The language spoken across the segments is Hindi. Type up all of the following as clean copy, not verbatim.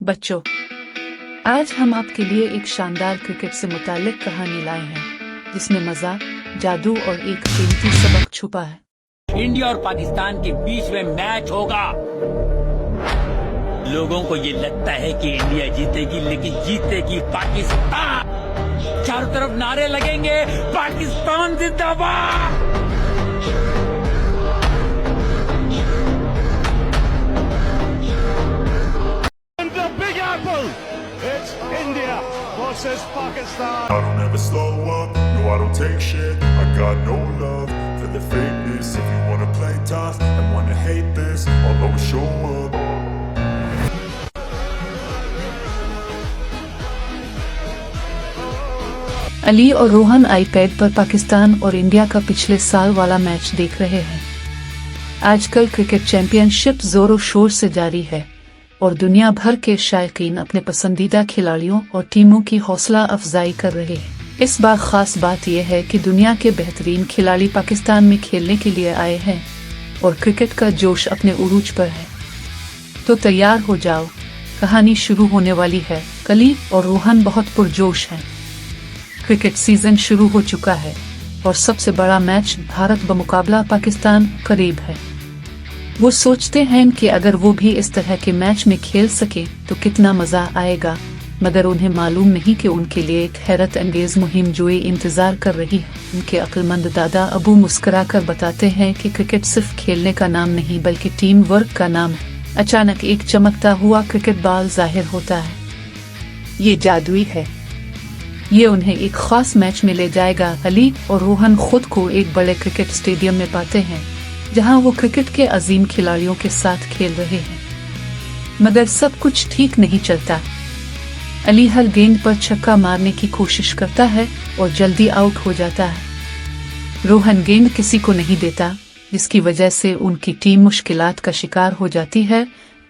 बच्चों, आज हम आपके लिए एक शानदार क्रिकेट से मुताल्लिक कहानी लाए हैं जिसमें मजा, जादू और एक कीमती सबक छुपा है। इंडिया और पाकिस्तान के बीच में मैच होगा। लोगों को ये लगता है कि इंडिया जीतेगी, लेकिन जीतेगी पाकिस्तान। चारों तरफ नारे लगेंगे, पाकिस्तान जिंदाबाद। It's India versus Pakistan. I don't ever slow up, no I don't take shit. I got no love for the fakeness. If you wanna play tough and wanna hate this, I'll always show up. Ali और रोहन आईपैड पर पाकिस्तान और इंडिया का पिछले साल वाला मैच देख रहे हैं। आजकल क्रिकेट चैंपियनशिप जोरों शोर से जारी है और दुनिया भर के शायकीन अपने पसंदीदा खिलाड़ियों और टीमों की हौसला अफजाई कर रहे हैं। इस बार खास बात यह है कि दुनिया के बेहतरीन खिलाड़ी पाकिस्तान में खेलने के लिए आए हैं और क्रिकेट का जोश अपने उरूज पर है। तो तैयार हो जाओ, कहानी शुरू होने वाली है। अली और रोहन बहुत पुरजोश हैं। क्रिकेट सीजन शुरू हो चुका है और सबसे बड़ा मैच भारत बमुकाबला पाकिस्तान करीब है। वो सोचते हैं कि अगर वो भी इस तरह के मैच में खेल सके तो कितना मजा आएगा, मगर उन्हें मालूम नहीं कि उनके लिए एक हैरत अंगेज मुहिम जोई इंतजार कर रही है। उनके अक्लमंद दादा अबू मुस्कुराकर बताते हैं कि क्रिकेट सिर्फ खेलने का नाम नहीं बल्कि टीम वर्क का नाम है। अचानक एक चमकता हुआ क्रिकेट बॉल जाहिर होता है। ये जादुई है, ये उन्हें एक खास मैच में ले जाएगा। अली और रोहन खुद को एक बड़े क्रिकेट स्टेडियम में पाते हैं जहां वो क्रिकेट के अजीम खिलाड़ियों के साथ खेल रहे हैं, मगर सब कुछ ठीक नहीं चलता। अली हर गेंद पर छक्का मारने की कोशिश करता है और जल्दी आउट हो जाता है। रोहन गेंद किसी को नहीं देता, जिसकी वजह से उनकी टीम मुश्किलात का शिकार हो जाती है।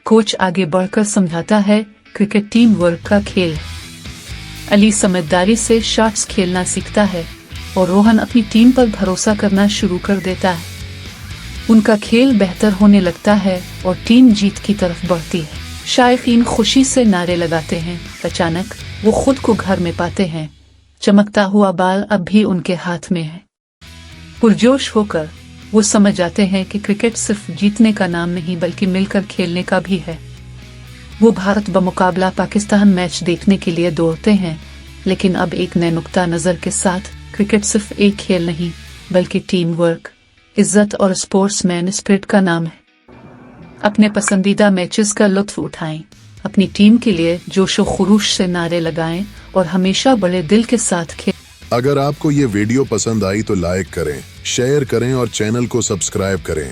कोच आगे बढ़कर समझाता है, क्रिकेट टीम वर्क का खेल है। अली समझदारी से शॉट्स खेलना सीखता है और रोहन अपनी टीम पर भरोसा करना शुरू कर देता है। उनका खेल बेहतर होने लगता है और टीम जीत की तरफ बढ़ती है। शायकीन खुशी से नारे लगाते हैं। अचानक वो खुद को घर में पाते हैं। चमकता हुआ बाल अब भी उनके हाथ में है। पुरजोश होकर वो समझ जाते हैं कि क्रिकेट सिर्फ जीतने का नाम नहीं बल्कि मिलकर खेलने का भी है। वो भारत बमुकाबला पाकिस्तान मैच देखने के लिए दौड़ते हैं, लेकिन अब एक नए नुक्ता नजर के साथ। क्रिकेट सिर्फ एक खेल नहीं बल्कि टीम वर्क, इज्जत और स्पोर्ट्समैन स्पिरिट का नाम है। अपने पसंदीदा मैचेस का लुत्फ उठाएं, अपनी टीम के लिए जोशो खरूश से नारे लगाएं और हमेशा बड़े दिल के साथ खेलें। अगर आपको ये वीडियो पसंद आई तो लाइक करें, शेयर करें और चैनल को सब्सक्राइब करें।